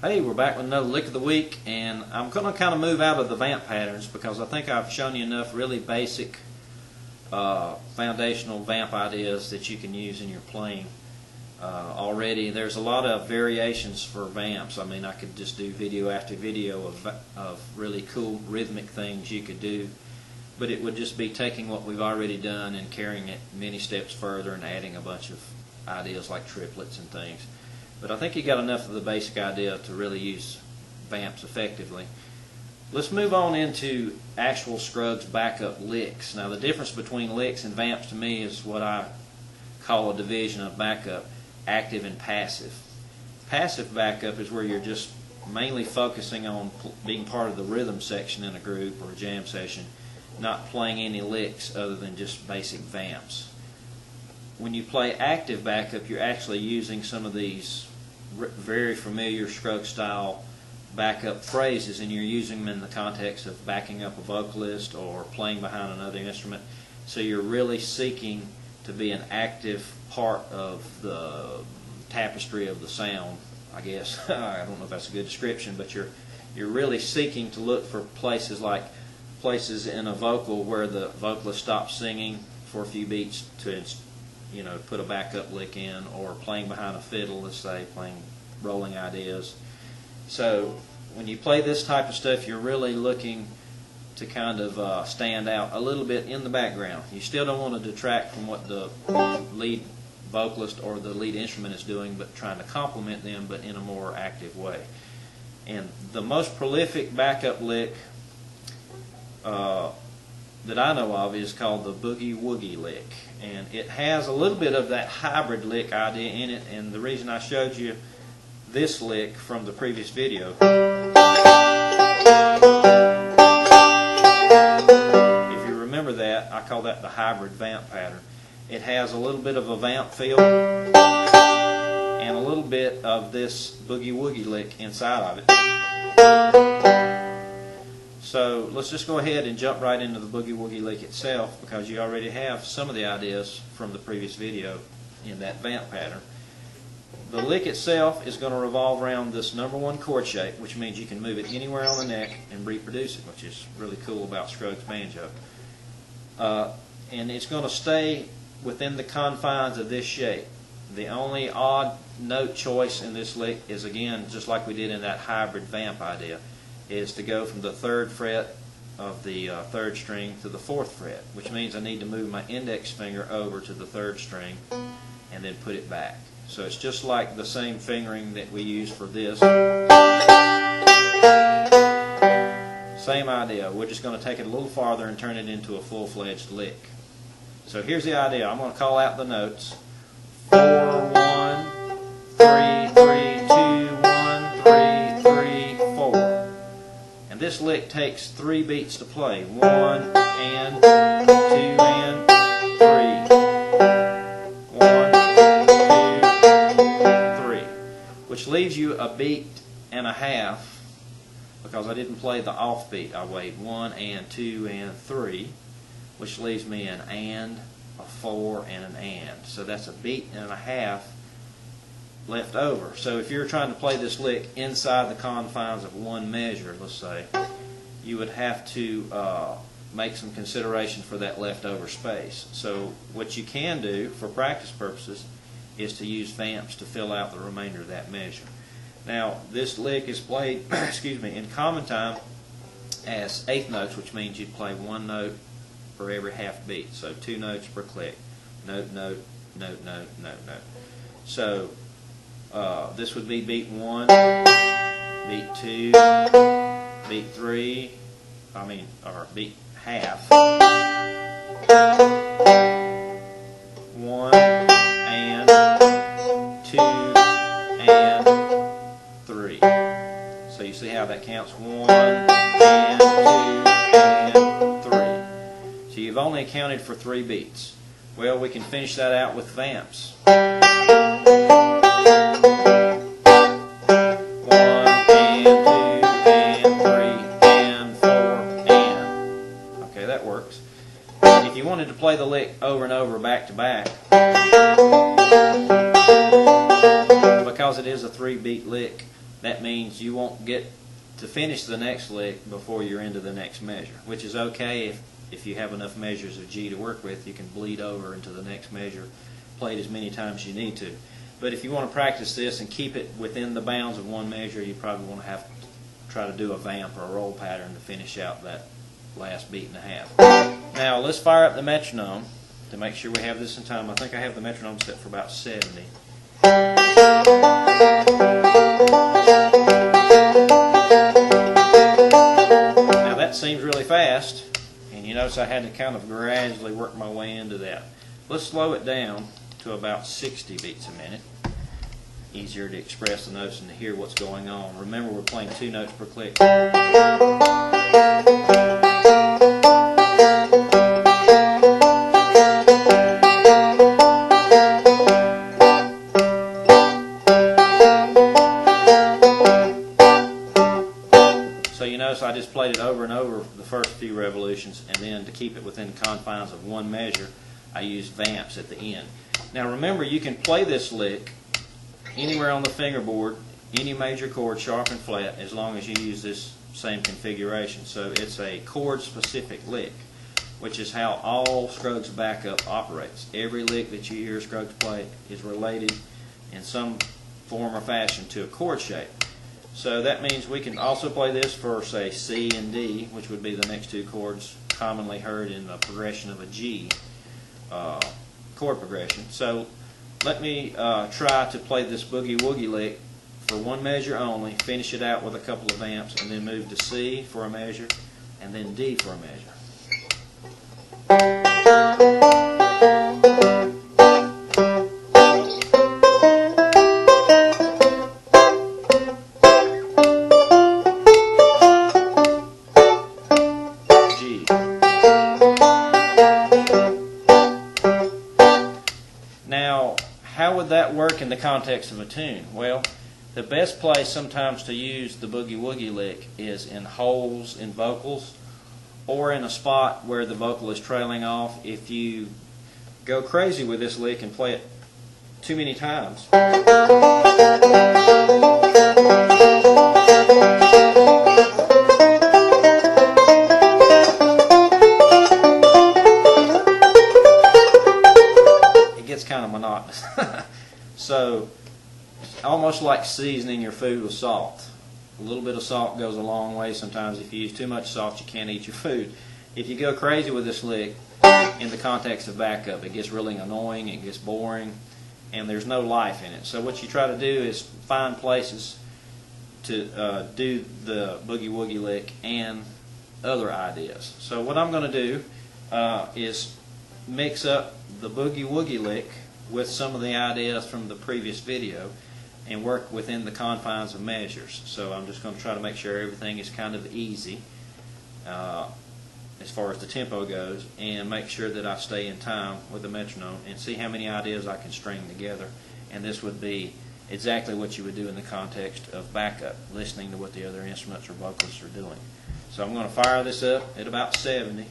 Hey, we're back with another lick of the week, and I'm going to kind of move out of the vamp patterns because I think I've shown you enough really basic foundational vamp ideas that you can use in your playing already. There's a lot of variations for vamps. I mean, I could just do video after video of really cool rhythmic things you could do, but it would just be taking what we've already done and carrying it many steps further and adding a bunch of ideas like triplets and things. But I think you got enough of the basic idea to really use vamps effectively. Let's move on into actual Scruggs backup licks. Now the difference between licks and vamps to me is what I call a division of backup, active and passive. Passive backup is where you're just mainly focusing on being part of the rhythm section in a group or a jam session, not playing any licks other than just basic vamps. When you play active backup, you're actually using some of these very familiar Scruggs style backup phrases, and you're using them in the context of backing up a vocalist or playing behind another instrument. So you're really seeking to be an active part of the tapestry of the sound, I guess. I don't know if that's a good description, but you're really seeking to look for places in a vocal where the vocalist stops singing for a few beats to put a backup lick in, or playing behind a fiddle, let's say, playing rolling ideas. So when you play this type of stuff, you're really looking to kind of stand out a little bit in the background. You still don't want to detract from what the lead vocalist or the lead instrument is doing, but trying to complement them, but in a more active way. And the most prolific backup lick that I know of is called the Boogie Woogie lick, and it has a little bit of that hybrid lick idea in it. And the reason I showed you this lick from the previous video, if you remember that, I call that the hybrid vamp pattern. It has a little bit of a vamp feel and a little bit of this Boogie Woogie lick inside of it. So let's just go ahead and jump right into the Boogie Woogie lick itself, because you already have some of the ideas from the previous video in that vamp pattern. The lick itself is going to revolve around this #1 chord shape, which means you can move it anywhere on the neck and reproduce it, which is really cool about Scruggs banjo. And it's going to stay within the confines of this shape. The only odd note choice in this lick is, again, just like we did in that hybrid vamp idea, is to go from the 3rd fret of the 3rd string to the 4th fret, which means I need to move my index finger over to the 3rd string and then put it back. So it's just like the same fingering that we use for this. Same idea. We're just going to take it a little farther and turn it into a full-fledged lick. So here's the idea. I'm going to call out the notes. 4, 1, 3, 3, 2, 1, 3, 3, 4. And this lick takes 3 beats to play. 1 and 2 and 3. 1, 2, 3. Which leaves you a beat and a half, because I didn't play the off beat. I waited 1 and 2 and 3, which leaves me an and, a 4, and an and. So that's a beat and a half left over. So if you're trying to play this lick inside the confines of one measure, let's say, you would have to make some consideration for that leftover space. So what you can do for practice purposes is to use vamps to fill out the remainder of that measure. Now this lick is played excuse me, in common time as 1/8 notes, which means you play 1 note for every half beat. So 2 notes per click. Note, note, note, note, note, note. So this would be beat 1, beat 2, beat 3, or beat half. 1 and 2 and 3. So you see how that counts? 1 and 2 and 3. So you've only accounted for 3 beats. Well, we can finish that out with vamps. 1 and 2 and 3 and 4 and. Okay, that works. If you wanted to play the lick over and over back to back, because it is a 3-beat lick, that means you won't get to finish the next lick before you're into the next measure, which is okay if you have enough measures of G to work with. You can bleed over into the next measure, play it as many times as you need to. But if you want to practice this and keep it within the bounds of one measure, you probably want to have to try to do a vamp or a roll pattern to finish out that last beat and a half. Now let's fire up the metronome to make sure we have this in time. I think I have the metronome set for about 70. Now that seems really fast, and you notice I had to kind of gradually work my way into that. Let's slow it down to about 60 beats a minute. Easier to express the notes and to hear what's going on. Remember, we're playing 2 notes per click. So you notice I just played it over and over the first few revolutions, and then to keep it within the confines of one measure, I used vamps at the end. Now remember, you can play this lick anywhere on the fingerboard, any major chord, sharp and flat, as long as you use this same configuration. So it's a chord-specific lick, which is how all Scruggs backup operates. Every lick that you hear Scruggs play is related in some form or fashion to a chord shape. So that means we can also play this for, say, C and D, which would be the next 2 chords commonly heard in the progression of a G chord progression. So let me try to play this Boogie Woogie lick for one measure only, finish it out with a couple of vamps, and then move to C for a measure, and then D for a measure. G. Now, how would that work in the context of a tune? Well, the best place sometimes to use the Boogie Woogie lick is in holes in vocals, or in a spot where the vocal is trailing off. If you go crazy with this lick and play it too many times, it gets kind of monotonous. So, almost like seasoning your food with salt. A little bit of salt goes a long way sometimes. If you use too much salt, you can't eat your food. If you go crazy with this lick in the context of backup, it gets really annoying, it gets boring, and there's no life in it. So what you try to do is find places to do the Boogie Woogie lick and other ideas. So what I'm going to do is mix up the Boogie Woogie lick with some of the ideas from the previous video and work within the confines of measures. So I'm just going to try to make sure everything is kind of easy as far as the tempo goes, and make sure that I stay in time with the metronome and see how many ideas I can string together. And this would be exactly what you would do in the context of backup, listening to what the other instruments or vocalists are doing. So I'm going to fire this up at about 70.